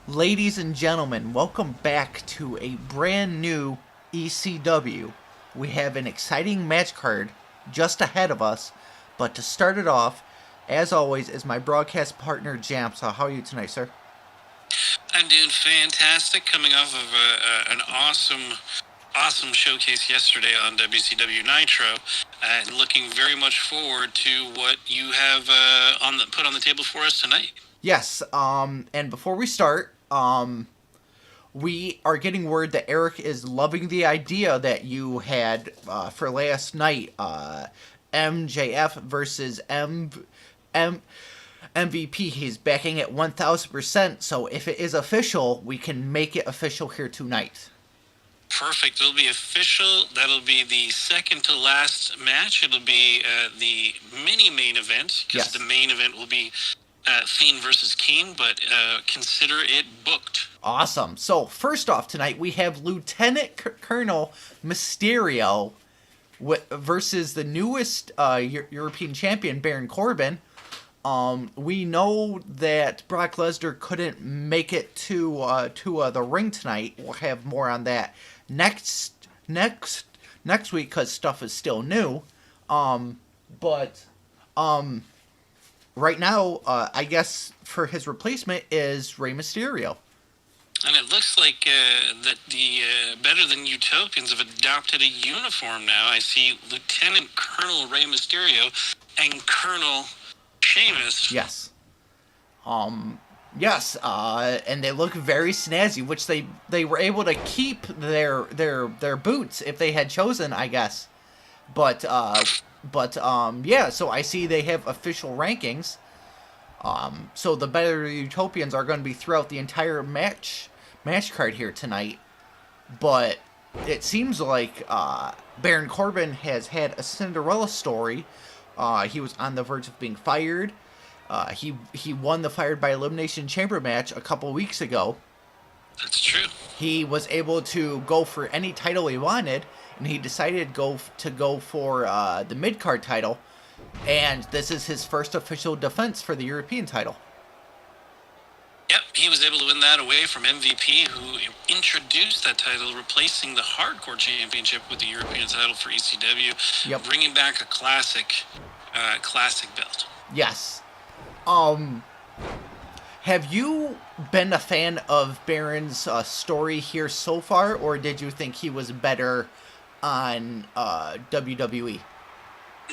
Ladies and gentlemen, welcome back to a brand new ECW. We have an exciting match card just ahead of us, but to start it off, as always, is my broadcast partner JamSaw. How are you tonight, sir? I'm doing fantastic, coming off of an awesome showcase yesterday on WCW Nitro, and looking very much forward to what you have put on the table for us tonight. Yes, and before we start, we are getting word that Eric is loving the idea that you had for last night, MJF versus MVP. He's backing it 1,000%, so if it is official, we can make it official here tonight. Perfect. It'll be official. That'll be the second to last match. It'll be the mini main event, because Yes. the main event will be Fiend versus King, but consider it booked. Awesome. So first off tonight, we have Lieutenant Colonel Mysterio versus the newest European champion, Baron Corbin. We know that Brock Lesnar couldn't make it to the ring tonight. We'll have more on that next week because stuff is still new. But right now, I guess for his replacement is Rey Mysterio. And it looks like that the Better Than Utopians have adopted a uniform now. I see Lieutenant Colonel Rey Mysterio and Colonel Sheamus. Yes. Yes, and they look very snazzy, which they were able to keep their boots if they had chosen, I guess. But yeah, so I see they have official rankings. So the Better Utopians are going to be throughout the entire match card here tonight. But it seems like Baron Corbin has had a Cinderella story. He was on the verge of being fired. He won the Fired by Elimination Chamber match a couple weeks ago. That's true. He was able to go for any title he wanted, and he decided to go for the mid-card title, and this is his first official defense for the European title. Yep, he was able to win that away from MVP, who introduced that title, replacing the Hardcore Championship with the European title for ECW, Yep. bringing back a classic belt. Yes. Have you been a fan of Baron's story here so far, or did you think he was better on WWE?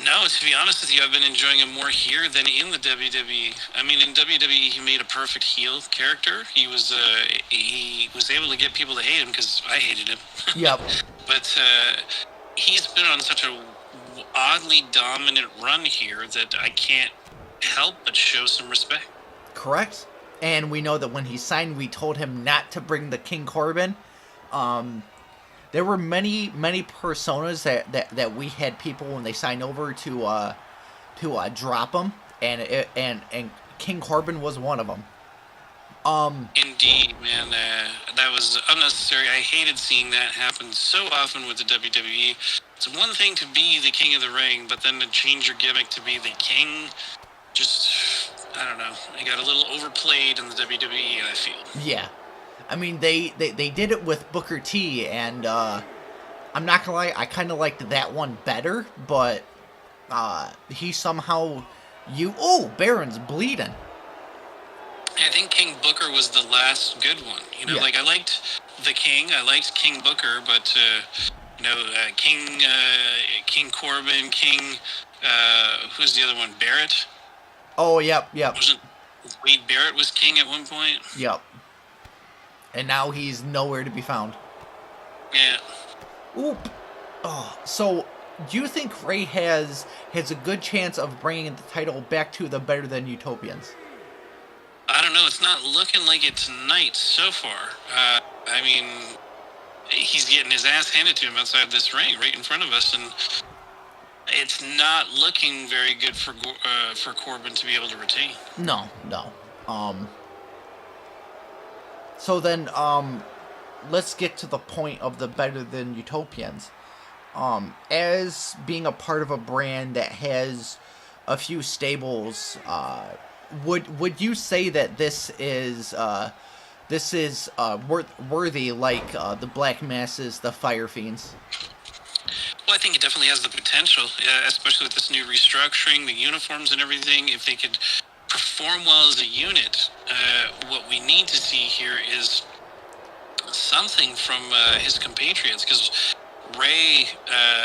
No, to be honest with you, I've been enjoying him more here than in the WWE. I mean, in WWE, he made a perfect heel character. He was able to get people to hate him because I hated him. Yep. But he's been on such a oddly dominant run here that I can't help but show some respect. Correct. And we know that when he signed, we told him not to bring the King Corbin. There were many personas that we had people when they signed over to drop them, and King Corbin was one of them. Indeed, man, that was unnecessary. I hated seeing that happen so often with the WWE. It's one thing to be the king of the ring, but then to change your gimmick to be the king, just, I don't know. It got a little overplayed in the WWE, I feel. Yeah. I mean, they did it with Booker T, and I'm not gonna lie, I kind of liked that one better, but he somehow... Baron's bleeding. I think King Booker was the last good one. You know, Yeah. like I liked the King, I liked King Booker, but King Corbin, who's the other one? Barrett. Oh, yep. Wasn't Wade Barrett was king at one point? Yep. And now he's nowhere to be found. Yeah. Oop. Oh, so do you think Ray has a good chance of bringing the title back to the Better Than Utopians? I don't know. It's not looking like it tonight so far. I mean, he's getting his ass handed to him outside this ring, right in front of us, and it's not looking very good for Corbin to be able to retain. No. So then, let's get to the point of the Better Than Utopians. As being a part of a brand that has a few stables, would you say that this is this is worthy like the Black Masses, the Fire Fiends. Well, I think it definitely has the potential, especially with this new restructuring, the uniforms and everything. If they could perform well as a unit, what we need to see here is something from his compatriots, because Ray,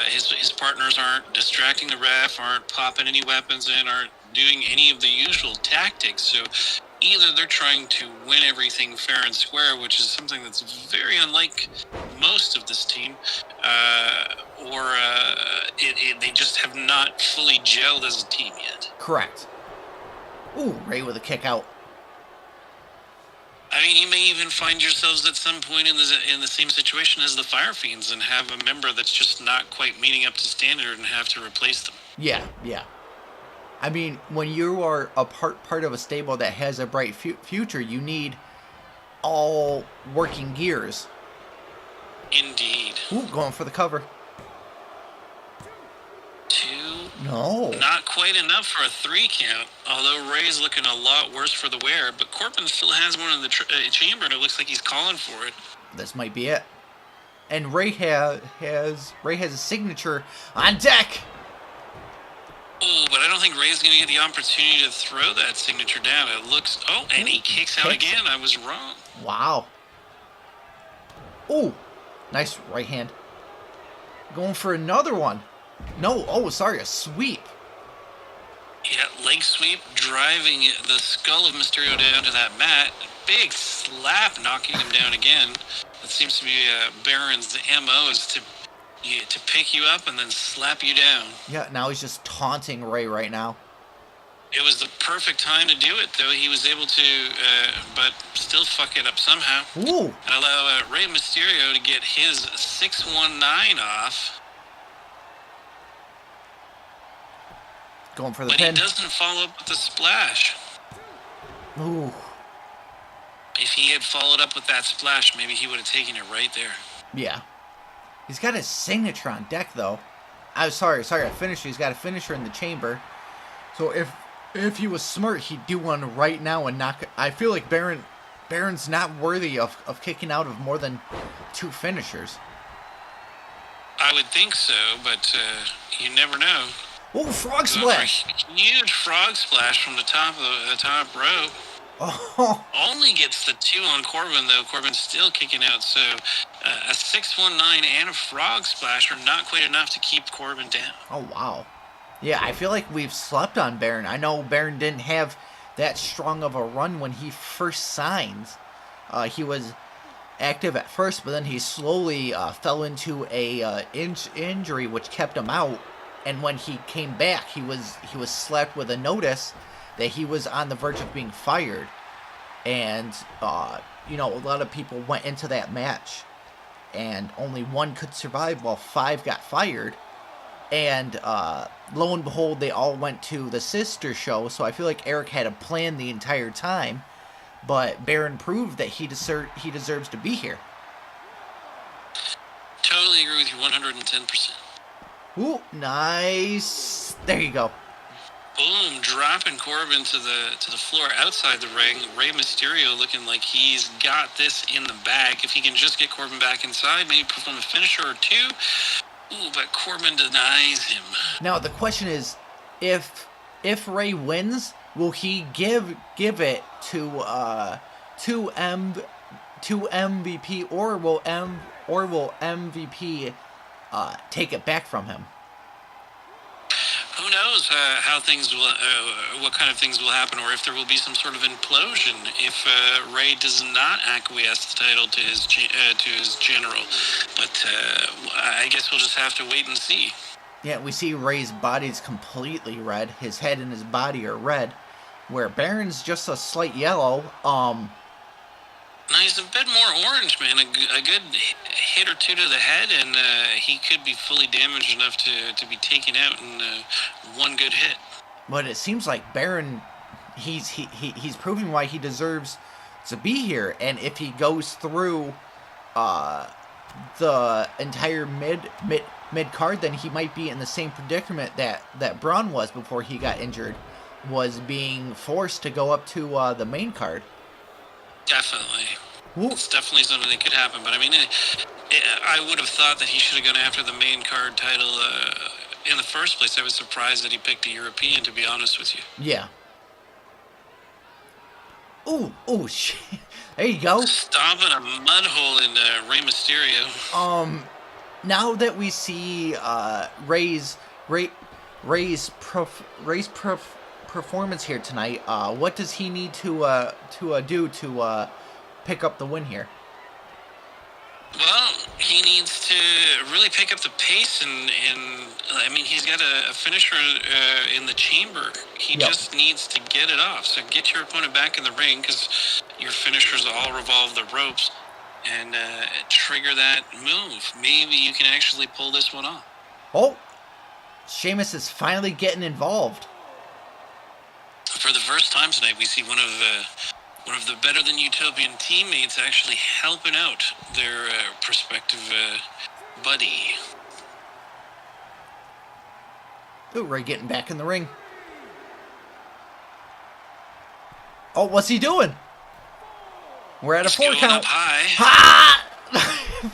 his partners aren't distracting the ref, aren't popping any weapons in, aren't doing any of the usual tactics. So either they're trying to win everything fair and square, which is something that's very unlike most of this team, or they just have not fully gelled as a team yet. Correct. Ooh, Ray with a kick out. I mean, you may even find yourselves at some point in the same situation as the Fire Fiends and have a member that's just not quite meeting up to standard and have to replace them. Yeah. I mean, when you are a part of a stable that has a bright future, you need all working gears. Indeed. Ooh, going for the cover. 2. No. Not quite enough for a 3 count, although Ray's looking a lot worse for the wear, but Corbin still has one in the chamber, and it looks like he's calling for it. This might be it. And Ray has a signature on deck. Oh, but I don't think Ray's going to get the opportunity to throw that signature down. It looks... Oh, and he kicks out again. I was wrong. Wow. Ooh, nice right hand. Going for another one. No, oh, sorry, a sweep. Yeah, leg sweep, driving the skull of Mysterio down to that mat. Big slap, knocking him down again. That seems to be Baron's MO, is to pick you up and then slap you down. Yeah, now he's just taunting Ray right now. It was the perfect time to do it, though. He was able to, but still fuck it up somehow. Ooh. And allow Rey Mysterio to get his 619 off. Going for the but pin. He doesn't follow up with the splash. Ooh. If he had followed up with that splash, maybe he would have taken it right there. Yeah. He's got his signature on deck, though. I'm sorry, a finisher. He's got a finisher in the chamber. So if he was smart, he'd do one right now and knock. I feel like Baron's not worthy of kicking out of more than 2 finishers. I would think so, but you never know. Oh, frog splash! Huge frog splash from the top of the top rope. Oh. Only gets the 2 on Corbin, though. Corbin's still kicking out, so a 619 and a frog splash are not quite enough to keep Corbin down. Oh, wow. Yeah, I feel like we've slept on Baron. I know Baron didn't have that strong of a run when he first signed. He was active at first, but then he slowly fell into a injury which kept him out. And when he came back, he was slapped with a notice that he was on the verge of being fired. And, a lot of people went into that match. And only 1 could survive while 5 got fired. And lo and behold, they all went to the sister show. So I feel like Eric had a plan the entire time. But Baron proved that he deserves to be here. Totally agree with you 110%. Ooh, nice. There you go. Boom, dropping Corbin to the floor outside the ring. Rey Mysterio looking like he's got this in the bag. If he can just get Corbin back inside, maybe perform a finisher or 2. Ooh, but Corbin denies him. Now the question is, if Rey wins, will he give it to MVP, or will MVP take it back from him? Who knows how things will, what kind of things will happen, or if there will be some sort of implosion if Ray does not acquiesce the title to his general. But I guess we'll just have to wait and see. Yeah, we see Ray's body's completely red. His head and his body are red, where Baron's just a slight yellow. Now he's a bit more orange, man. A good hit or 2 to the head, and he could be fully damaged enough to be taken out in 1 good hit. But it seems like Baron, he's proving why he deserves to be here. And if he goes through the entire mid card, then he might be in the same predicament that Braun was before he got injured, was being forced to go up to the main card. Definitely. Ooh. It's definitely something that could happen. But I mean, I would have thought that he should have gone after the main card title in the first place. I was surprised that he picked a European, to be honest with you. Yeah. Ooh, ooh, shit. There you go. Stomping a mud hole in Rey Mysterio. Now that we see Ray's performance here tonight, what does he need to do to pick up the win here? Well, he needs to really pick up the pace, and I mean, he's got a finisher in the chamber. He just needs to get it off. So get your opponent back in the ring, because your finishers all revolve the ropes, and trigger that move. Maybe you can actually pull this one off. Oh, Sheamus is finally getting involved. For the first time tonight, we see one of the Better Than Utopian teammates actually helping out their prospective buddy. Ooh, Ray getting back in the ring. Oh, what's he doing? We're at a 4 count. Up high. Ha!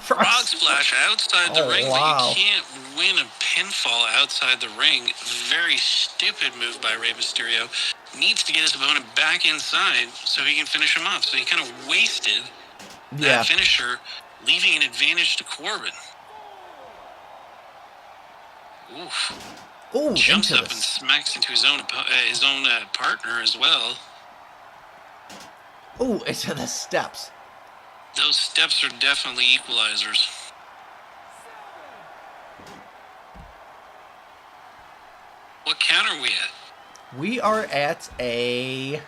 Frog splash outside the ring, wow. but you can't win a pinfall outside the ring. Very stupid move by Rey Mysterio. Needs to get his opponent back inside so he can finish him off. So he kind of wasted that finisher, leaving an advantage to Corbin. Oof. Ooh, jumps up and smacks into his own partner as well. Ooh, into the steps. Those steps are definitely equalizers. What count are we at? We are at a... I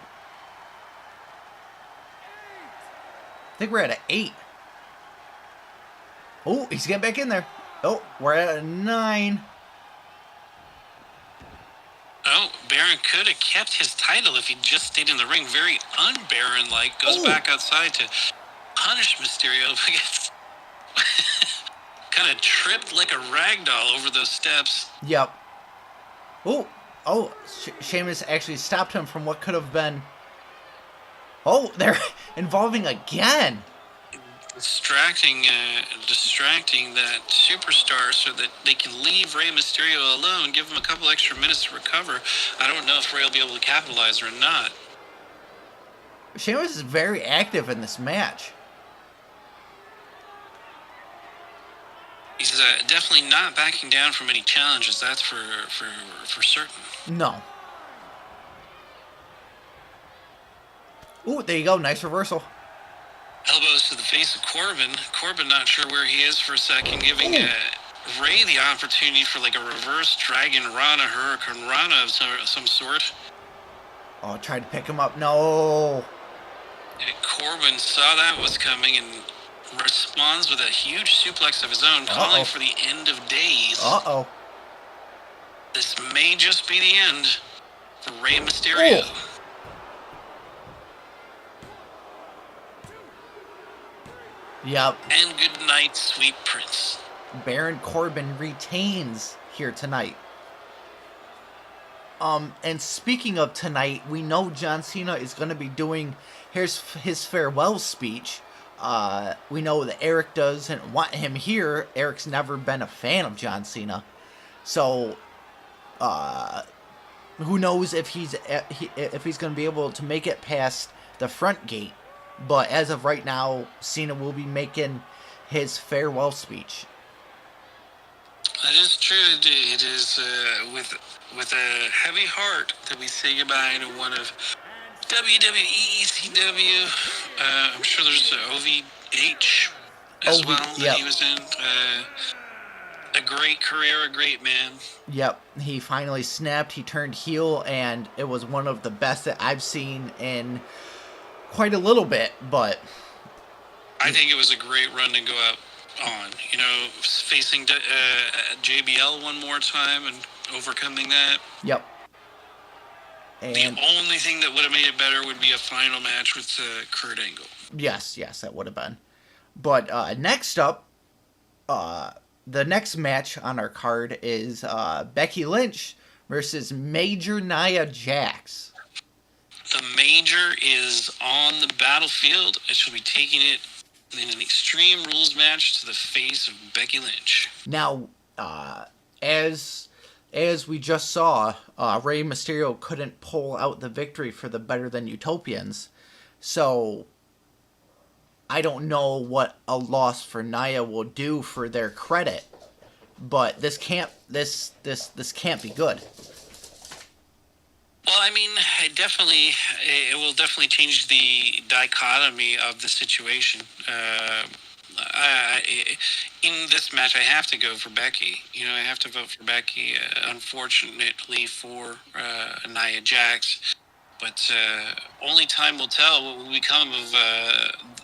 think we're at an 8. Oh, he's getting back in there. Oh, we're at a 9. Oh, Baron could have kept his title if he just stayed in the ring. Very un-Baron-like. Goes back outside to punish Mysterio. Kind of tripped like a ragdoll over those steps. Yep. Oh, Sheamus actually stopped him from what could have been... Oh, they're involving again. Distracting that superstar so that they can leave Rey Mysterio alone, give him a couple extra minutes to recover. I don't know if Rey will be able to capitalize or not. Sheamus is very active in this match. He's definitely not backing down from any challenges. That's for certain. No. Ooh, there you go. Nice reversal. Elbows to the face of Corbin. Corbin not sure where he is for a second, giving Rey the opportunity for like a reverse Dragon Rana, Hurricane Rana of some sort. Oh, tried to pick him up. No. And Corbin saw that was coming and responds with a huge suplex of his own, calling for the end of days. Uh-oh. This may just be the end for Rey Mysterio. Oh. Yep. And good night, sweet prince. Baron Corbin retains here tonight. And speaking of tonight, we know John Cena is going to be doing his farewell speech. We know that Eric doesn't want him here. Eric's never been a fan of John Cena. So, who knows if he's going to be able to make it past the front gate. But as of right now, Cena will be making his farewell speech. That is true. It is with a heavy heart that we say goodbye to one of WWE, ECW. I'm sure there's OVH as well that he was in. A great career, a great man. Yep, he finally snapped. He turned heel, and it was one of the best that I've seen in quite a little bit. But I think it was a great run to go out on. You know, facing JBL one more time and overcoming that. Yep. And the only thing that would have made it better would be a final match with Kurt Angle. Yes, that would have been. But next up, the next match on our card is Becky Lynch versus Major Nia Jax. The Major is on the battlefield, and she'll be taking it in an Extreme Rules match to the face of Becky Lynch. Now, as we just saw, Rey Mysterio couldn't pull out the victory for the Better Than Utopians, so I don't know what a loss for Nia will do for their credit, but this can't be good. Well, I mean, it will definitely change the dichotomy of the situation. In this match, I have to go for Becky. I have to vote for Becky. Unfortunately for Nia Jax, but only time will tell what will become of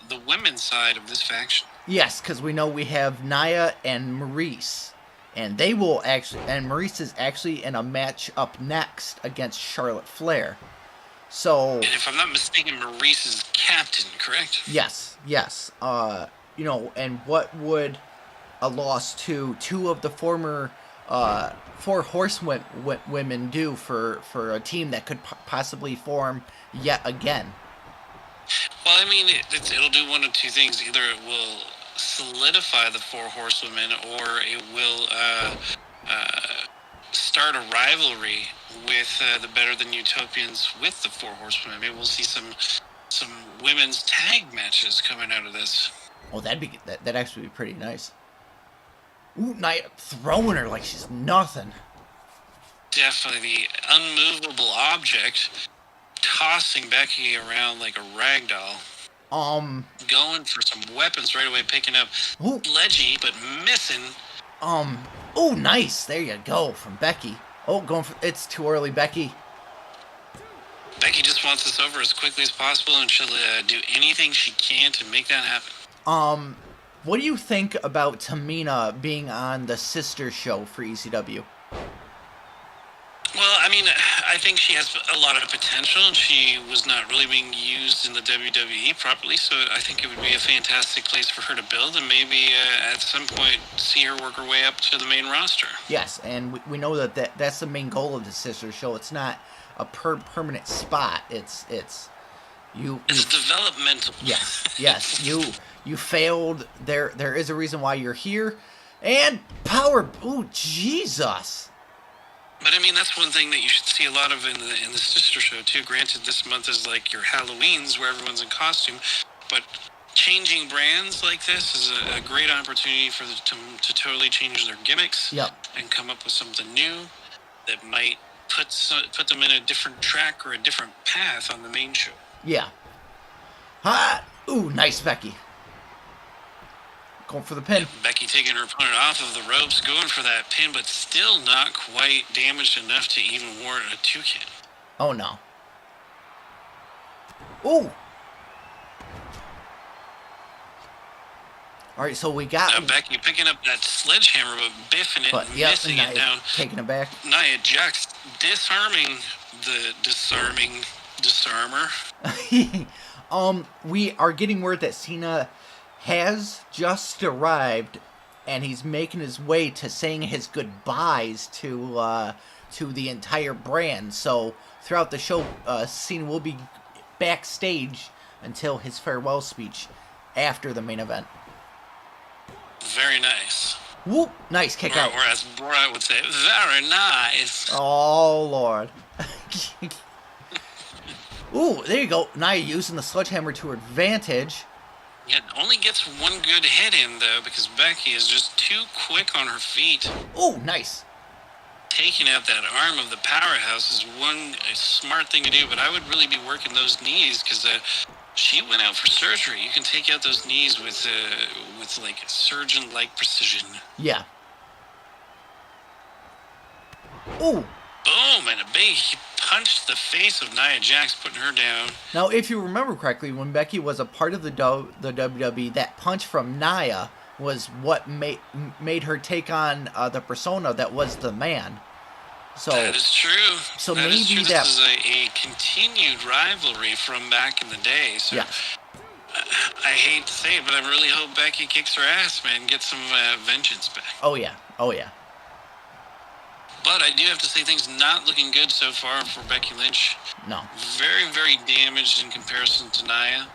the women's side of this faction. Yes, because we know we have Nia and Maurice. And they will actually, and Maurice is actually in a match up next against Charlotte Flair. So, and if I'm not mistaken, Maurice is captain, correct? Yes. And what would a loss to two of the former Four Horsewomen do for a team that could possibly form yet again? Well, I mean, it'll do one of two things. Either it will solidify the Four Horsewomen, or it will start a rivalry with the Better Than Utopians with the Four Horsewomen. Maybe we'll see some women's tag matches coming out of this. Oh, that'd actually be pretty nice. Ooh, Nia throwing her like she's nothing. Definitely the unmovable object, tossing Becky around like a rag doll. Going for some weapons right away, picking up Ledgy, but missing. Oh, nice. There you go, from Becky. Oh, it's too early, Becky. Becky just wants this over as quickly as possible, and she'll do anything she can to make that happen. What do you think about Tamina being on the sister show for ECW? Well, I mean, I think she has a lot of potential, and she was not really being used in the WWE properly, so I think it would be a fantastic place for her to build, and maybe at some point see her work her way up to the main roster. Yes, and we know that's the main goal of the sister show. It's not a permanent spot. It's developmental. Yes. You failed. There is a reason why you're here, and power. Oh, Jesus. But I mean, that's one thing that you should see a lot of in the sister show too. Granted, this month is like your Halloweens where everyone's in costume, but changing brands like this is a great opportunity for them to totally change their gimmicks. Yep. And come up with something new that might put them in a different track or a different path on the main show. Yeah. Ooh, nice, Becky. Going for the pin. Becky taking her opponent off of the ropes, going for that pin, but still not quite damaged enough to even warrant a 2 count. Oh, no. Ooh. All right, so we got... Becky picking up that sledgehammer, but biffing it and missing it down. Taking it back. Nia Jax disarming the disarmer. We are getting word that Cena has just arrived, and he's making his way to saying his goodbyes to the entire brand. So throughout the show, Cena will be backstage until his farewell speech after the main event. Very nice. Whoop! Nice kick out. Or as Borat would say, very nice. Oh, Lord. Ooh, there you go. Nia using the sledgehammer to her advantage. It only gets one good hit in, though, because Becky is just too quick on her feet. Ooh, nice. Taking out that arm of the powerhouse is one smart thing to do, but I would really be working those knees, because she went out for surgery. You can take out those knees with like surgeon-like precision. Yeah. Ooh. Boom, and a big punch to the face of Nia Jax, putting her down. Now, if you remember correctly, when Becky was a part of the WWE, that punch from Nia was what made her take on the persona that was the man. So that is true. So that maybe is true. that This is a continued rivalry from back in the day. So yeah. I hate to say it, but I really hope Becky kicks her ass, man, and gets some vengeance back. Oh yeah. But I do have to say things not looking good so far for Becky Lynch. No. Very, very damaged in comparison to Nia.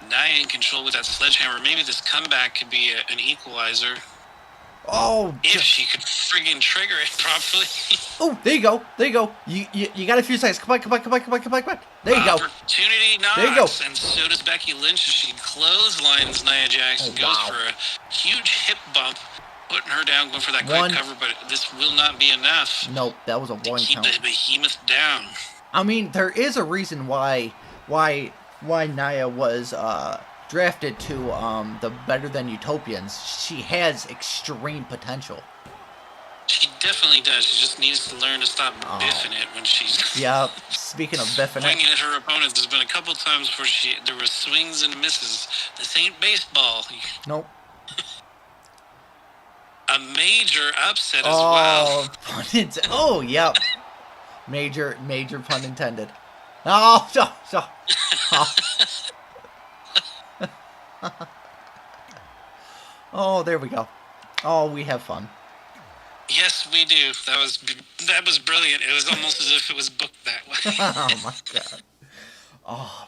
Nia in control with that sledgehammer. Maybe this comeback could be an equalizer. Oh, if she could friggin' trigger it properly. Oh, there you go. There you go. You got a few seconds. Come on. There you go. Opportunity knocks. There you go. And so does Becky Lynch as she clotheslines Nia Jax and goes for a huge hip bump, putting her down, going for that quick cover, but this will not be enough. Nope, that was a one keep count. the behemoth down. I mean, there is a reason why Nia was drafted to the Better Than Utopians. She has extreme potential. She definitely does. She just needs to learn to stop biffing it when she's... Yeah, speaking of biffing it. Swinging at her opponents. There's been a couple times where there were swings and misses. This ain't baseball. Nope. A major upset as well. Oh, yep. Major pun intended. Oh, so. Oh, there we go. Oh, we have fun. Yes, we do. That was brilliant. It was almost as if it was booked that way. Oh my god. Oh.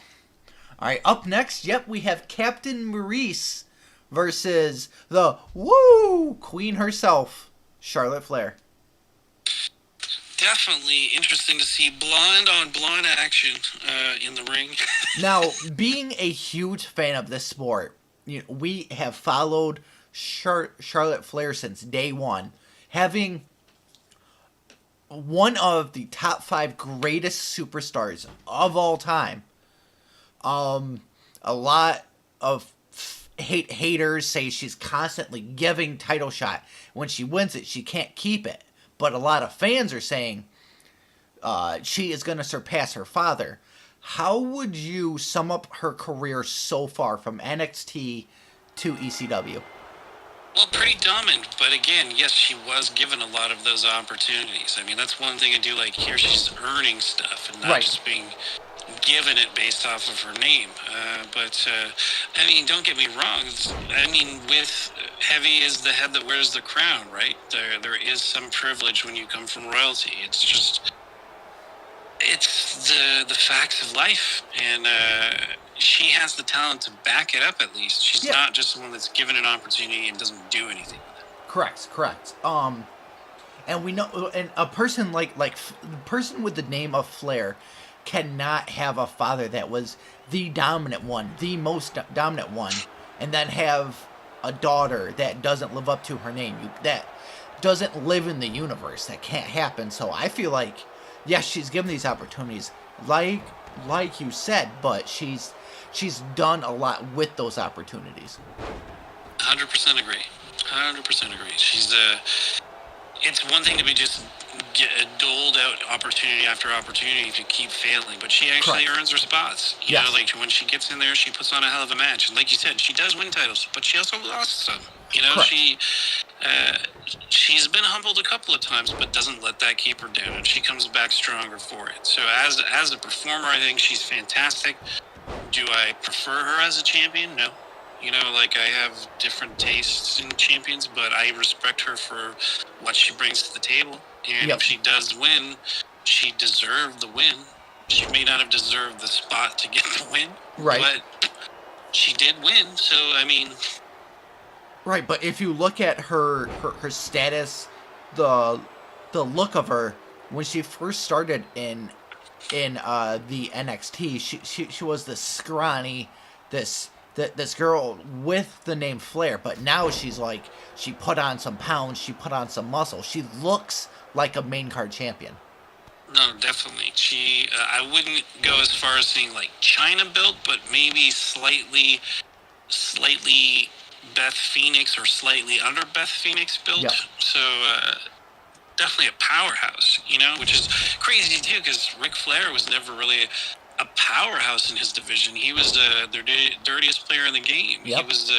All right. Up next, we have Captain Maurice versus the Queen herself, Charlotte Flair. Definitely interesting to see blonde on blonde action in the ring. Now, being a huge fan of this sport, we have followed Charlotte Flair since day one, having one of the top 5 greatest superstars of all time. A lot of haters say she's constantly giving title shot. When she wins it, she can't keep it. But a lot of fans are saying she is going to surpass her father. How would you sum up her career so far from NXT to ECW? Well, pretty dominant, but again, yes, she was given a lot of those opportunities. I mean, that's one thing I do like here. She's earning stuff and not just being given it based off of her name. I mean, don't get me wrong. I mean, with heavy is the head that wears the crown, right? There is some privilege when you come from royalty. It's just... it's the facts of life, and she has the talent to back it up. At least she's not just someone that's given an opportunity and doesn't do anything with it. Correct. And we know, and a person like the person with the name of Flair cannot have a father that was the dominant one, the most dominant one, and then have a daughter that doesn't live up to her name. That doesn't live in the universe. That can't happen. So I feel like, yes, she's given these opportunities, like you said, but she's done a lot with those opportunities. 100% agree. 100% agree. She's it's one thing to be just doled out opportunity after opportunity if you keep failing, but she actually earns her spots. You know, like when she gets in there, she puts on a hell of a match. And like you said, she does win titles, but she also lost some. You know, she's been humbled a couple of times, but doesn't let that keep her down, and she comes back stronger for it. So as a performer, I think she's fantastic. Do I prefer her as a champion? No. You know, like, I have different tastes in champions, but I respect her for what she brings to the table. And if she does win, she deserved the win. She may not have deserved the spot to get the win, but she did win. So, I mean... Right, but if you look at her status, the look of her, when she first started in the NXT, she was this scrawny, this girl with the name Flair, but now she's like, she put on some pounds, she put on some muscle. She looks like a main card champion. No, definitely. She, I wouldn't go as far as saying like China built, but maybe slightly Beth Phoenix or slightly under Beth Phoenix built. Yep. So, definitely a powerhouse, you know, which is crazy too, because Ric Flair was never really a powerhouse in his division. He was the dirtiest player in the game. He was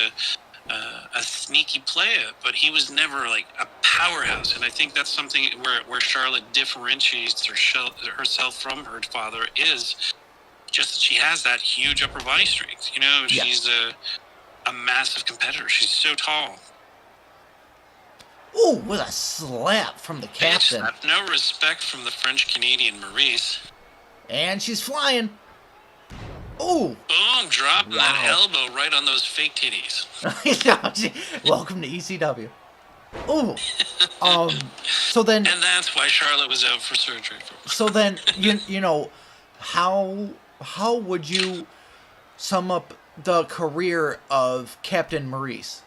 a sneaky player, but he was never like a powerhouse. And I think that's something where Charlotte differentiates herself from her father, is just that she has that huge upper body strength. You know, she's a massive competitor. She's so tall. Ooh, with a slap from the captain. No respect from the French-Canadian Maurice. And she's flying. Ooh. Boom, dropping that elbow right on those fake titties. Welcome to ECW. Ooh. So then... And that's why Charlotte was out for surgery. So then, you know, how would you sum up the career of Captain Maurice?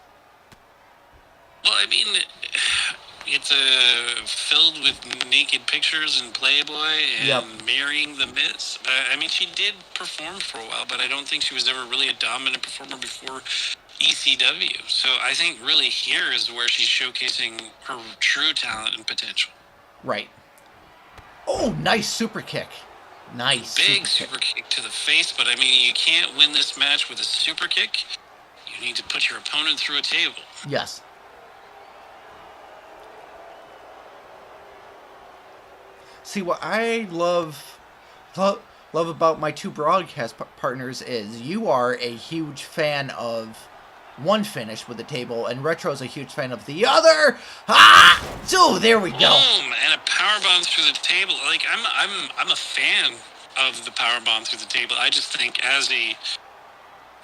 Well, I mean, it's filled with naked pictures and Playboy and marrying the Miz. I mean, she did perform for a while, but I don't think she was ever really a dominant performer before ECW. So I think really here is where she's showcasing her true talent and potential. Right. Oh, nice super kick. Nice. Big super kick to the face, but I mean, you can't win this match with a super kick. You need to put your opponent through a table. Yes. See, what I love about my two broadcast partners is you are a huge fan of one finish with the table, and Retro's a huge fan of the other. Ah! So there we go. Boom! And a powerbomb through the table. Like I'm a fan of the powerbomb through the table. I just think as a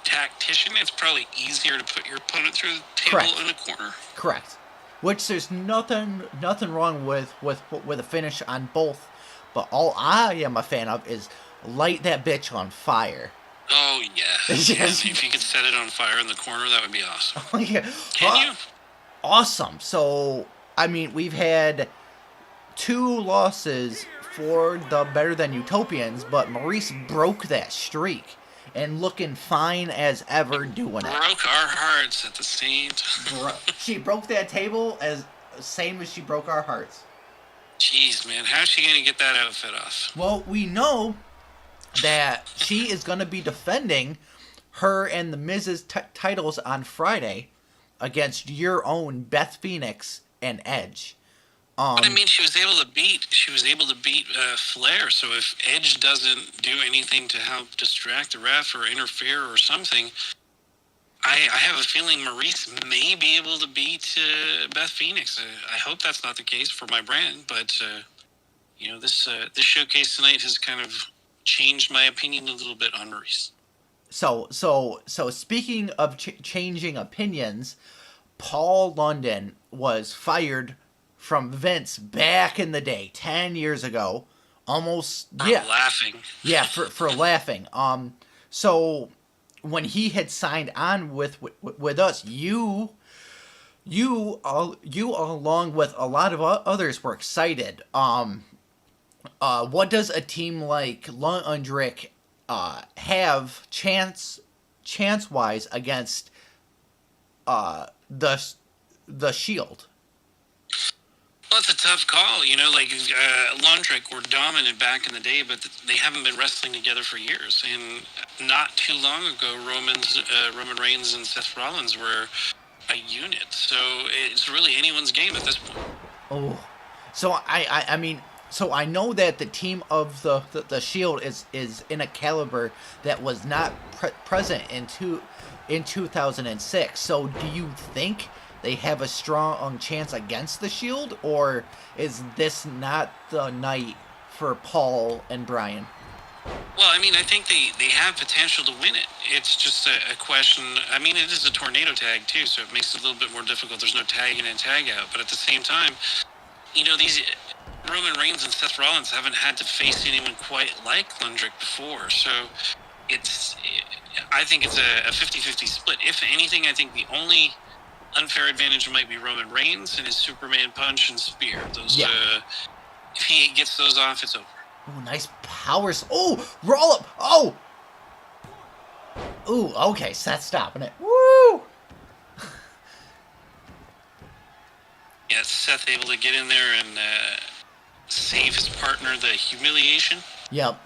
tactician, it's probably easier to put your opponent through the table in a corner. Correct. Which there's nothing wrong with a finish on both, but all I am a fan of is light that bitch on fire. Oh yeah, yes. If you could set it on fire in the corner, that would be awesome. Yeah. Can you? Awesome. So I mean, we've had 2 losses for the Better Than Utopians, but Maurice broke that streak. And looking fine as ever doing it. Broke our hearts at the same time. She broke that table same as she broke our hearts. Jeez, man. How's she going to get that outfit off? Well, we know that she is going to be defending her and the Miz's titles on Friday against your own Beth Phoenix and Edge. But I mean, she was able to beat Flair. So if Edge doesn't do anything to help distract the ref or interfere or something, I have a feeling Maurice may be able to beat Beth Phoenix. I hope that's not the case for my brand, but you know, this showcase tonight has kind of changed my opinion a little bit on Maurice. So speaking of changing opinions, Paul London was fired from Vince back in the day, 10 years ago, almost. Laughing. Yeah, for laughing. So when he had signed on with us, you along with a lot of others were excited. What does a team like Lundrick have chance wise against the Shield? Well, it's a tough call. You know, like Lundrick were dominant back in the day, but they haven't been wrestling together for years. And not too long ago, Roman Reigns and Seth Rollins were a unit. So it's really anyone's game at this point. Oh, so I mean, so I know that the team of the Shield is in a caliber that was not present in 2006. So do you think they have a strong chance against the Shield, or is this not the night for Paul and Brian? Well, I mean, I think they have potential to win it. It's just a question. I mean, it is a tornado tag, too, so it makes it a little bit more difficult. There's no tag in and tag out. But at the same time, you know, these Roman Reigns and Seth Rollins haven't had to face anyone quite like Lundrick before. So I think it's a 50-50 split. If anything, I think the only unfair advantage might be Roman Reigns and his Superman punch and spear. Those, if he gets those off, it's over. Oh, nice powers. Oh, roll up. Oh. Ooh, okay, Seth stopping it. Woo! Yeah, Seth able to get in there and save his partner the humiliation. Yep.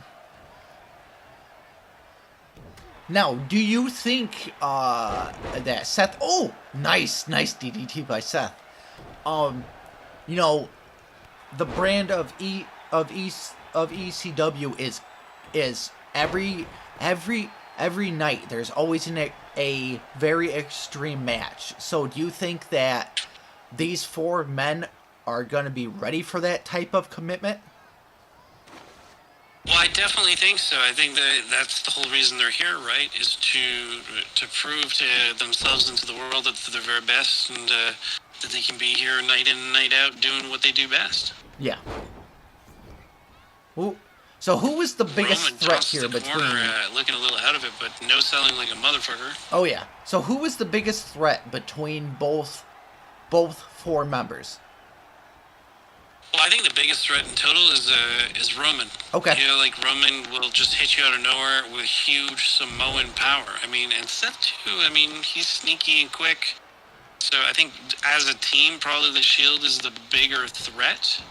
Now, do you think that Seth? Oh, nice DDT by Seth. You know, the brand of ECW is every night there's always a very extreme match. So do you think that these four men are going to be ready for that type of commitment? Well, I definitely think so. I think that's the whole reason they're here, right? Is to prove to themselves and to the world that they're their very best, and that they can be here night in and night out doing what they do best. Yeah. So who was the biggest Roman threat tosses here the between... corner, looking a little out of it, but no selling like a motherfucker. Oh, yeah. So who was the biggest threat between both four members? Well, I think the biggest threat in total is Roman. Okay. You know, like Roman will just hit you out of nowhere with huge Samoan power. I mean, and Seth too. I mean, he's sneaky and quick. So I think as a team, probably the Shield is the bigger threat.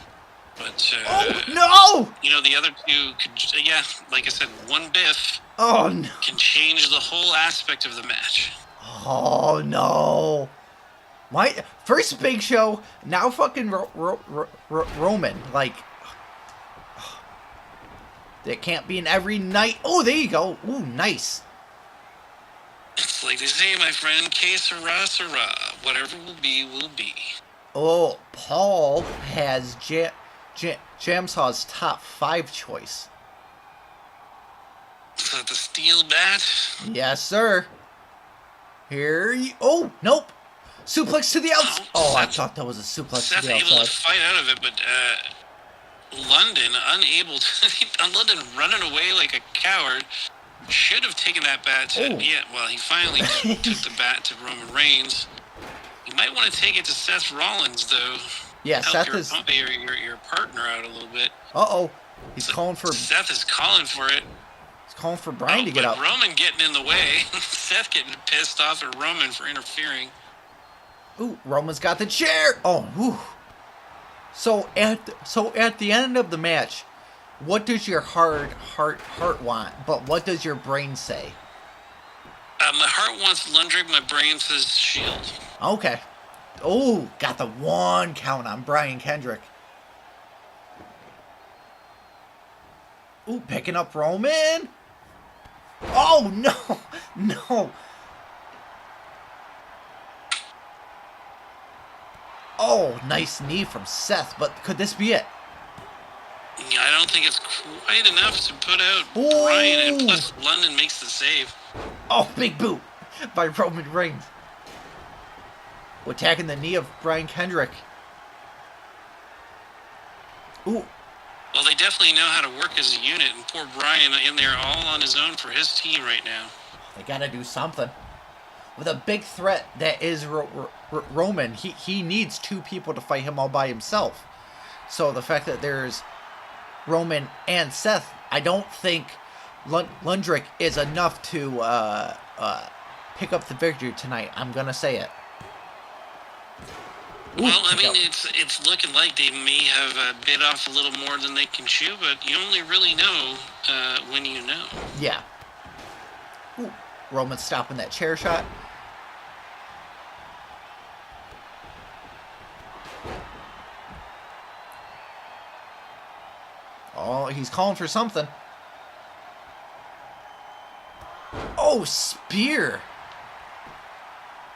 But oh no! You know, the other two could, yeah, like I said, one biff. Oh no! Can change the whole aspect of the match. Oh no! My first big show, now fucking Roman. Like, it can't be in every night. Oh, there you go. Ooh, nice. It's like they say, my friend, que sera, sera. Whatever will be, will be. Oh, Paul has JamSaw's top 5 choice. Is that the steel bat? Yes, sir. Here you... Oh, nope. Suplex to the outside. Oh, I thought that was a suplex to the outside. Seth able to fight out of it, but London unable to... London running away like a coward. Should have taken that bat to... Oh. Yeah, well, he finally took the bat to Roman Reigns. You might want to take it to Seth Rollins, though. Yeah, Help Seth is... your partner out a little bit. Uh-oh. He's calling for... Seth is calling for it. He's calling for Brian to get out. Roman getting in the way. Seth getting pissed off at Roman for interfering. Ooh, Roman's got the chair. Oh, whew. So at the end of the match, what does your heart want? But what does your brain say? My heart wants Lundrick. My brain says Shield. Okay. Oh, got the 1 count on Brian Kendrick. Ooh, picking up Roman. Oh, no. No. Oh, nice knee from Seth, but could this be it? I don't think it's quite enough to put out Ooh. Brian, and plus London makes the save. Oh, big boot by Roman Reigns. Attacking the knee of Brian Kendrick. Ooh. Well, they definitely know how to work as a unit, and poor Brian in there all on his own for his team right now. They gotta do something. With a big threat that is Roman, he needs 2 people to fight him all by himself. So the fact that there's Roman and Seth, I don't think Lundrick is enough to pick up the victory tonight. I'm gonna say it. Ooh, well, I mean, it's looking like they may have bit off a little more than they can chew, but you only really know when you know. Yeah. Ooh, Roman stopping that chair shot. Oh, he's calling for something. Oh, spear.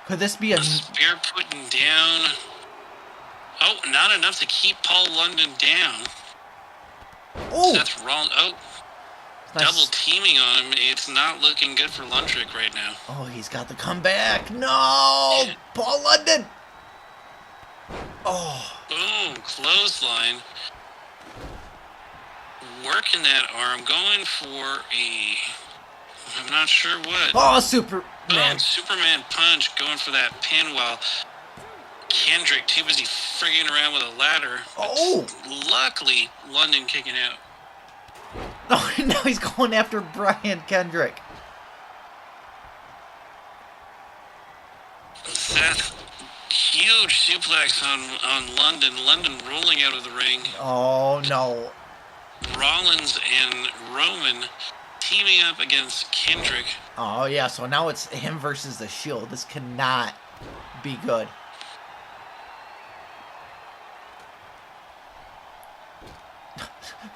Could this be a spear putting down? Oh, not enough to keep Paul London down. Oh, Seth Rollins. Oh, nice. Double teaming on him. It's not looking good for Lundrick right now. Oh, he's got the comeback. No, Paul London. Oh. Boom, clothesline. Working that arm, going for I'm not sure what. Oh, Superman. Boom, Superman punch, going for that pin while Kendrick too busy frigging around with a ladder. Oh. Luckily, London kicking out. Oh, now he's going after Brian Kendrick. Seth, huge suplex on London. London rolling out of the ring. Oh, no. Rollins and Roman teaming up against Kendrick. Oh, yeah, so now it's him versus the Shield. This cannot be good.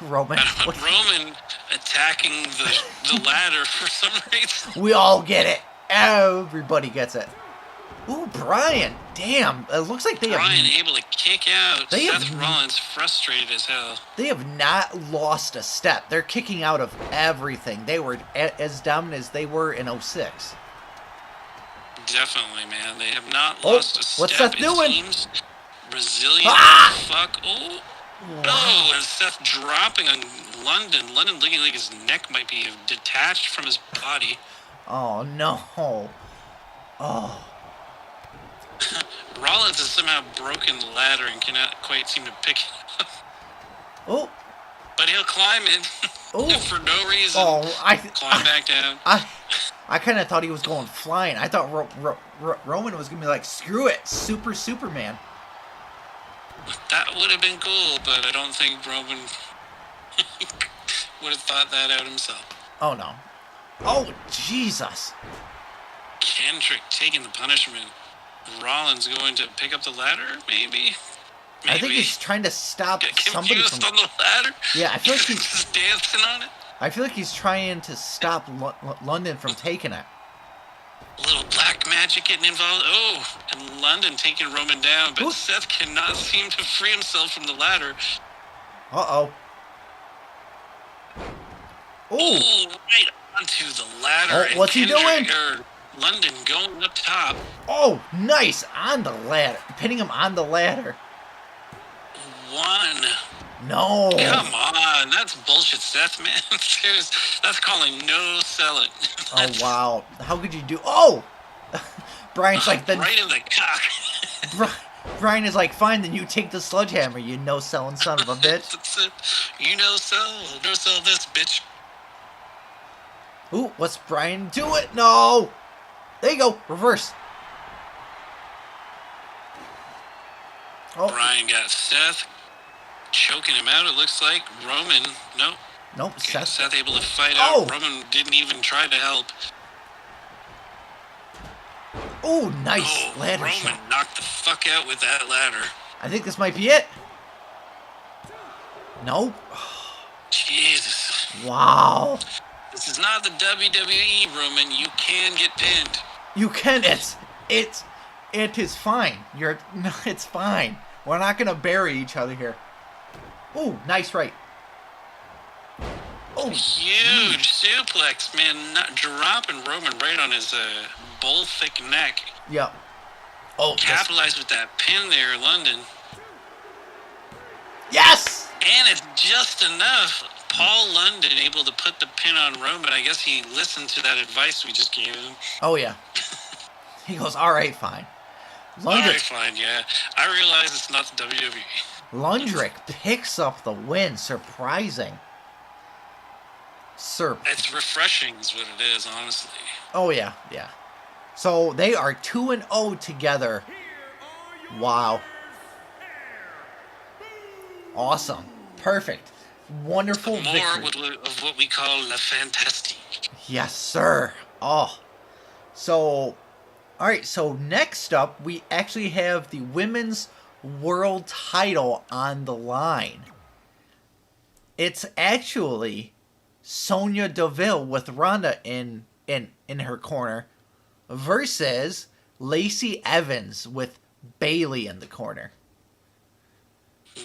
Roman. Roman attacking the ladder for some reason. We all get it. Everybody gets it. Ooh, Brian. Damn. It looks like they Brian have. able to kick out. They Seth have- Rollins frustrated as hell. They have not lost a step. They're kicking out of everything. They were as dominant as they were in 06. Definitely, man. They have not lost a step. What's Seth It doing? seems resilient. Ah! Fuck. Oh. Wow. No, and Seth dropping on London. London looking like his neck might be detached from his body. Oh, no. Oh. Rollins has somehow broken the ladder and cannot quite seem to pick it up. Oh. But he'll climb it Oh. for no reason. Oh, Climb back down. I kind of thought he was going flying. I thought Roman was going to be like, screw it, Superman. That would have been cool, but I don't think Roman would have thought that out himself. Oh, no. Oh, Jesus. Kendrick taking the punishment. Rollins going to pick up the ladder, maybe? I think he's trying to stop Get somebody confused from... on the ladder? Yeah, I feel like he's just dancing on it. I feel like he's trying to stop London from taking it. A little black magic getting involved. Oh, and London taking Roman down, but Ooh. Seth cannot seem to free himself from the ladder. Uh-oh. Oh, right onto the ladder. Oh, and what's he doing? London going up top. Oh, nice. On the ladder. Pinning him on the ladder. One. No. Come on, that's bullshit, Seth, man. That's calling no selling. Oh, wow. How could you do... Oh! Brian's like... Right in the cock. Brian is like, fine, then you take the sledgehammer, you no-selling son of a bitch. That's it. You no sell this, bitch. Ooh, what's Brian doing? No! There you go. Reverse. Oh. Brian got Seth choking him out, it looks like. Roman, nope. Nope, Okay, Seth. Seth able to fight Oh. out. Roman didn't even try to help. Ooh, nice ladder Roman shot. knocked the fuck out with that ladder. I think this might be it. Nope. Jesus. Wow. This is not the WWE, Roman. You can get pinned. You can. It is fine. No, it's fine. We're not gonna bury each other here. Ooh, nice right. Oh, Huge suplex, man. Not dropping Roman right on his bull-thick neck. yeah. Oh, Capitalized with that pin there, London. yes. And it's just enough. Paul London able to put the pin on Roman. I guess he listened to that advice we just gave him. Oh yeah. He goes, all right, fine. Alright, fine, yeah. I realize it's not the WWE. Lundrick picks up the win. Surprising. It's refreshing is what it is, honestly. Oh yeah, yeah. So they are 2-0 together. Wow. Awesome. Perfect. Wonderful More victory. of what we call La Fantastique. Yes, sir. Oh. So, alright, so next up, we actually have the women's world title on the line. It's actually Sonya Deville with Ronda in her corner versus Lacey Evans with Bayley in the corner.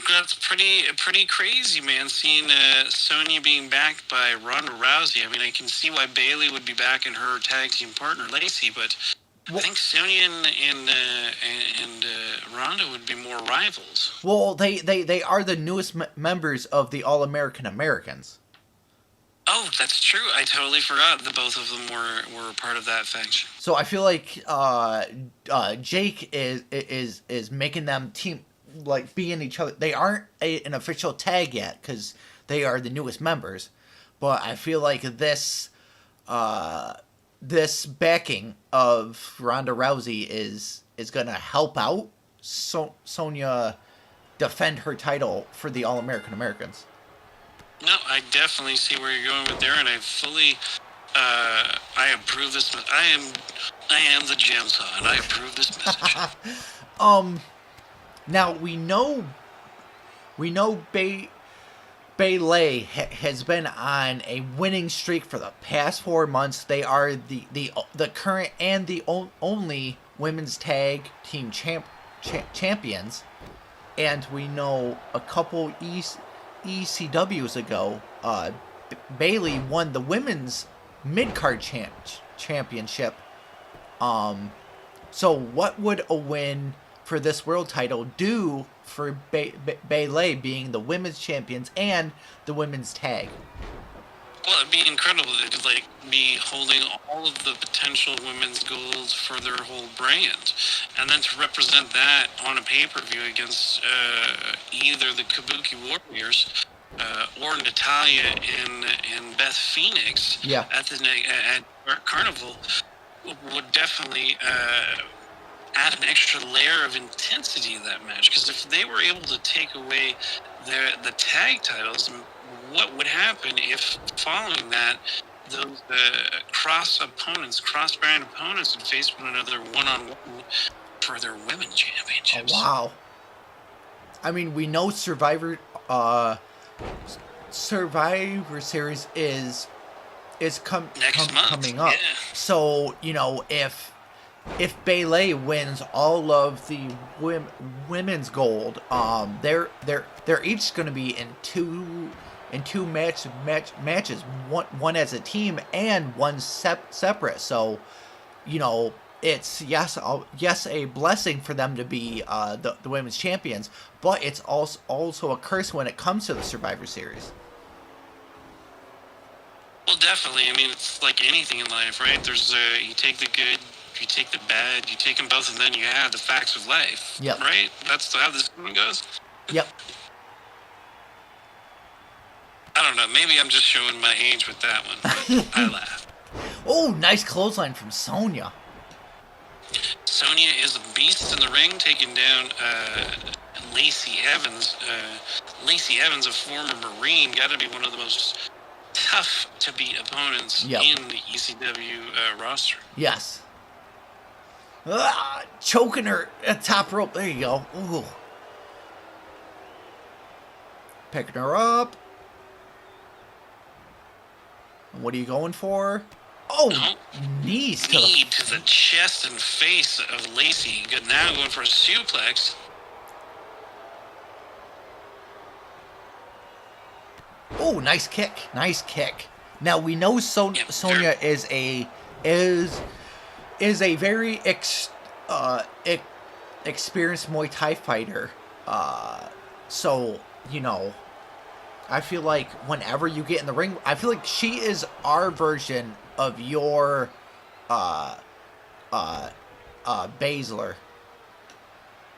That's pretty crazy, man, seeing Sonya being backed by Ronda Rousey. I mean, I can see why Bayley would be backing her tag team partner, Lacey, but I think Sonya and Ronda would be more rivals. Well, they are the newest members of the All-American Americans. Oh, that's true. I totally forgot that both of them were part of that faction. So I feel like Jake is making them team, like, being each other. They aren't an official tag yet because they are the newest members, but I feel like this backing of Ronda Rousey is gonna help out Sonya defend her title for the All-American Americans. No, I definitely see where you're going with there, and I fully, I approve this. I am the JamSaw, and I approve this message. Now we know Bayley has been on a winning streak for the past 4 months. They are the current and the only women's tag team champions, and we know a couple ECWs ago, Bayley won the women's mid-card championship. So what would a win for this world title do for Bayley being the women's champions and the women's tag? Well, it'd be incredible to like be holding all of the potential women's goals for their whole brand, and then to represent that on a pay-per-view against either the Kabuki Warriors or Natalya and Beth Phoenix at Carnival would definitely add an extra layer of intensity to that match. Because if they were able to take away the tag titles, what would happen if following that those cross-brand opponents would face one another one-on-one for their women's championships? Oh, wow. I mean, we know Survivor Series is coming up. Yeah. So, you know, if Bayley wins all of the women's gold, they're each going to be in two matches, one as a team and one separate. So, you know, it's yes a blessing for them to be the women's champions, but it's also a curse when it comes to the Survivor Series. Well, definitely. I mean, it's like anything in life, right? There's you take the good, you take the bad, you take them both, and then you have the facts of life. Yep. Right? That's how this one goes. Yep. I don't know. Maybe I'm just showing my age with that one. I laugh. Oh, nice clothesline from Sonya. Sonya is a beast in the ring, taking down Lacey Evans. Lacey Evans, a former Marine, got to be one of the most tough to beat opponents in the ECW roster. Yes. Choking her at top rope. There you go. Ooh. Picking her up. What are you going for? Oh, knee to the chest and face of Lacey. Good, now going for a suplex. Oh, nice kick. Nice kick. Now we know Sonya is a very experienced Muay Thai fighter. So, you know, I feel like whenever you get in the ring, I feel like she is our version of your Baszler.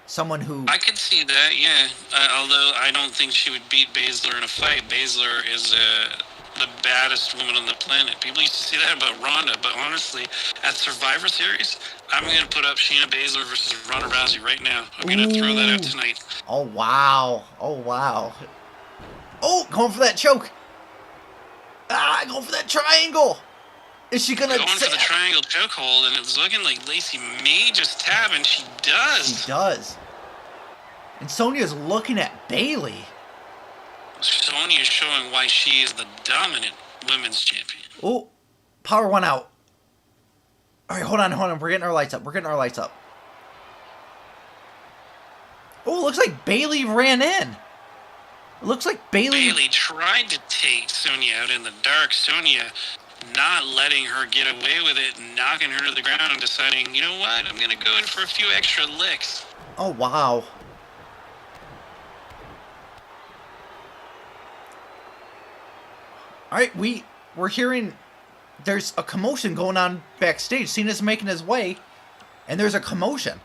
Someone who... I could see that, yeah. Although I don't think she would beat Baszler in a fight. Baszler is the baddest woman on the planet. People used to say that about Ronda, but honestly, at Survivor Series, I'm going to put up Shayna Baszler versus Ronda Rousey right now. I'm going to throw that out tonight. Oh, wow. Oh, wow. Oh, going for that choke. Going for that triangle. Is she going to... Going for the triangle chokehold, and it's looking like Lacey may just tap, and she does. She does. And Sonya's looking at Bayley. Sonya is showing why she is the dominant women's champion. Oh, power one out. All right, hold on. We're getting our lights up. Oh, looks like Bayley ran in. It looks like Bayley tried to take Sonya out in the dark. Sonya not letting her get away with it, knocking her to the ground and deciding, you know what, I'm going to go in for a few extra licks. Oh, wow. All right, we're hearing there's a commotion going on backstage. Cena's making his way, and there's a commotion.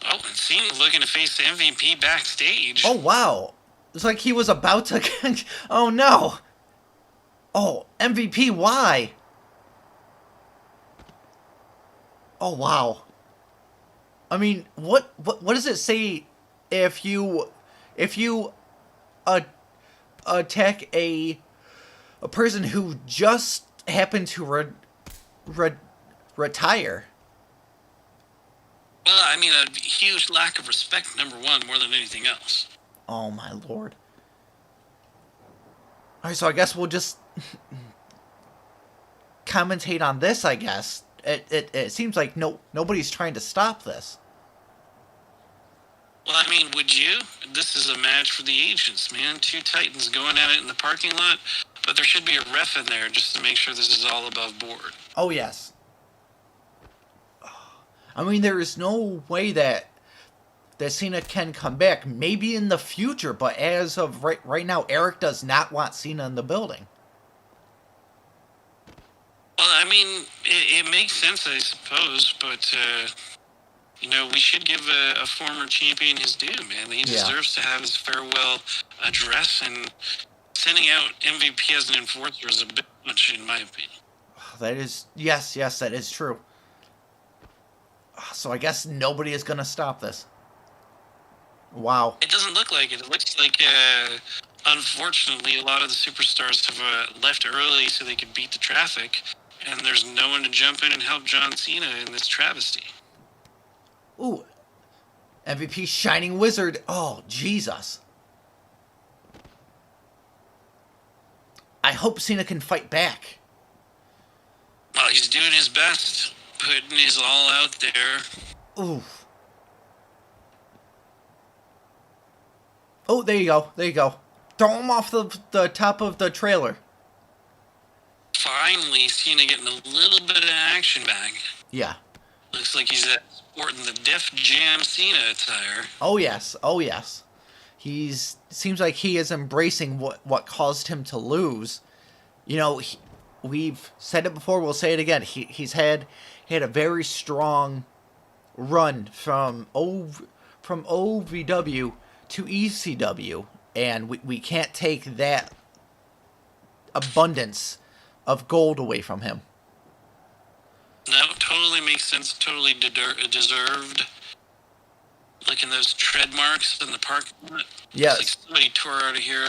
Oh, and Cena's looking to face MVP backstage. Oh, wow. It's like he was about to... Oh, no. Oh, MVP, why? Oh, wow. I mean, what does it say if you attack a person who just happened to retire? Well, I mean, a huge lack of respect, number one, more than anything else. Oh, my Lord. All right, so I guess we'll just commentate on this, I guess. it seems like nobody's trying to stop this. Well, I mean, would you? This is a match for the ancients, man. Two titans going at it in the parking lot, but there should be a ref in there just to make sure this is all above board. Oh yes. I mean, there is no way that Cena can come back. Maybe in the future, but as of right now, Eric does not want Cena in the building. Well, I mean, it makes sense, I suppose, but we should give a former champion his due, man. He deserves to have his farewell address, and sending out MVP as an enforcer is a bit much, in my opinion. That is, yes, that is true. So I guess nobody is going to stop this. Wow. It doesn't look like it. It looks like, unfortunately, a lot of the superstars have left early so they could beat the traffic, and there's no one to jump in and help John Cena in this travesty. Ooh. MVP Shining Wizard. Oh, Jesus. I hope Cena can fight back. Well, he's doing his best, putting his all out there. Ooh. Oh, there you go. Throw him off the top of the trailer. Finally, Cena getting a little bit of action back. Yeah. Looks like he's sporting the Def Jam Cena attire. Oh yes. Seems like he is embracing what caused him to lose. We've said it before. We'll say it again. He had a very strong run from OVW to ECW, and we can't take that abundance of gold away from him. No, totally makes sense. Totally deserved. Look at those tread marks in the parking lot. Yes. It's like somebody tore out of here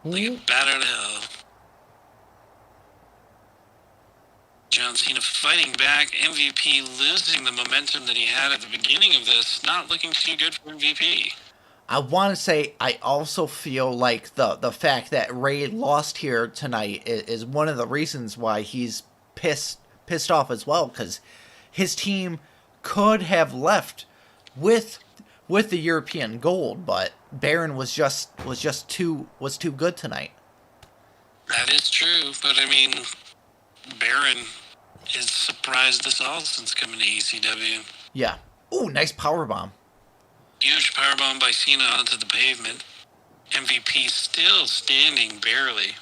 like a bat out of hell. John Cena fighting back. MVP losing the momentum that he had at the beginning of this. Not looking too good for MVP. I want to say I also feel like the fact that Ray lost here tonight is one of the reasons why he's pissed off as well, because his team could have left with the European gold, but Baron was too good tonight. That is true, but I mean, Baron has surprised us all since coming to ECW. Yeah. Ooh, nice powerbomb. Huge powerbomb by Cena onto the pavement. MVP still standing barely.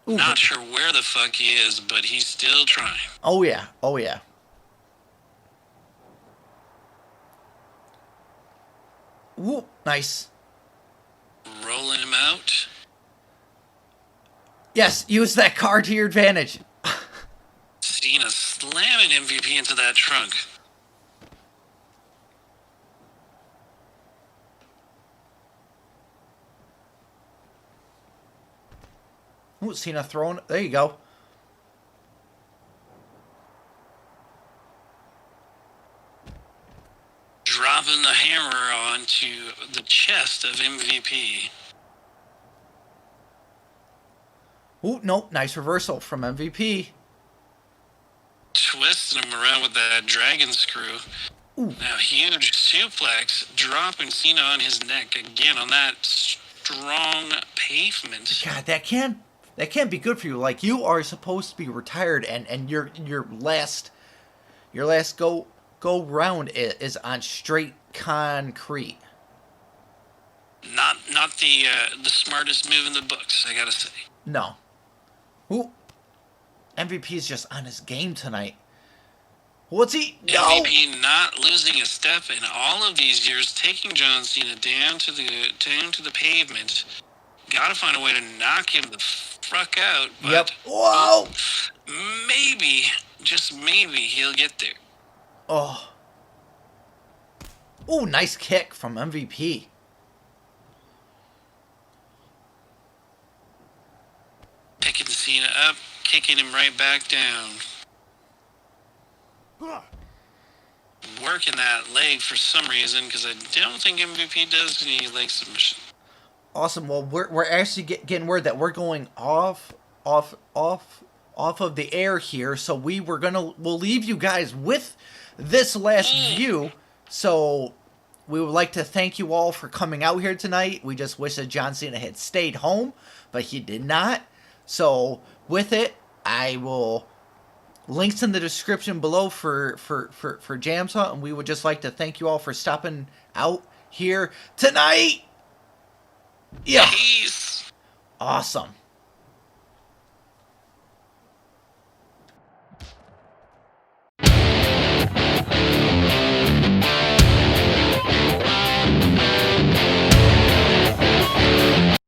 Ooh, not sure where the fuck he is, but he's still trying. Oh yeah. Ooh, nice. Rolling him out. Yes, use that card to your advantage. Cena slamming MVP into that trunk. Ooh, Cena throwing. There you go. Dropping the hammer onto the chest of MVP. Ooh, nope. Nice reversal from MVP. Twisting him around with that dragon screw. Ooh. Now, huge suplex, dropping Cena on his neck again on that strong pavement. God, that can't be good for you. Like, you are supposed to be retired, and your last go round is on straight concrete. Not the smartest move in the books, I gotta say. No. Ooh. MVP is just on his game tonight. What's he? No. MVP not losing a step in all of these years, taking John Cena down to the pavement. Gotta find a way to knock him the fuck out. But yep. Whoa. Maybe, just maybe, he'll get there. Oh. Ooh, nice kick from MVP. Picking Cena up, kicking him right back down. Working that leg for some reason, because I don't think MVP does any leg submission. Awesome. Well, we're actually getting word that we're going off off of the air here. So we'll leave you guys with this last view. So we would like to thank you all for coming out here tonight. We just wish that John Cena had stayed home, but he did not. So with it, I will links in the description below for JamSaw, and we would just like to thank you all for stopping out here tonight. Yeah. Peace. Awesome.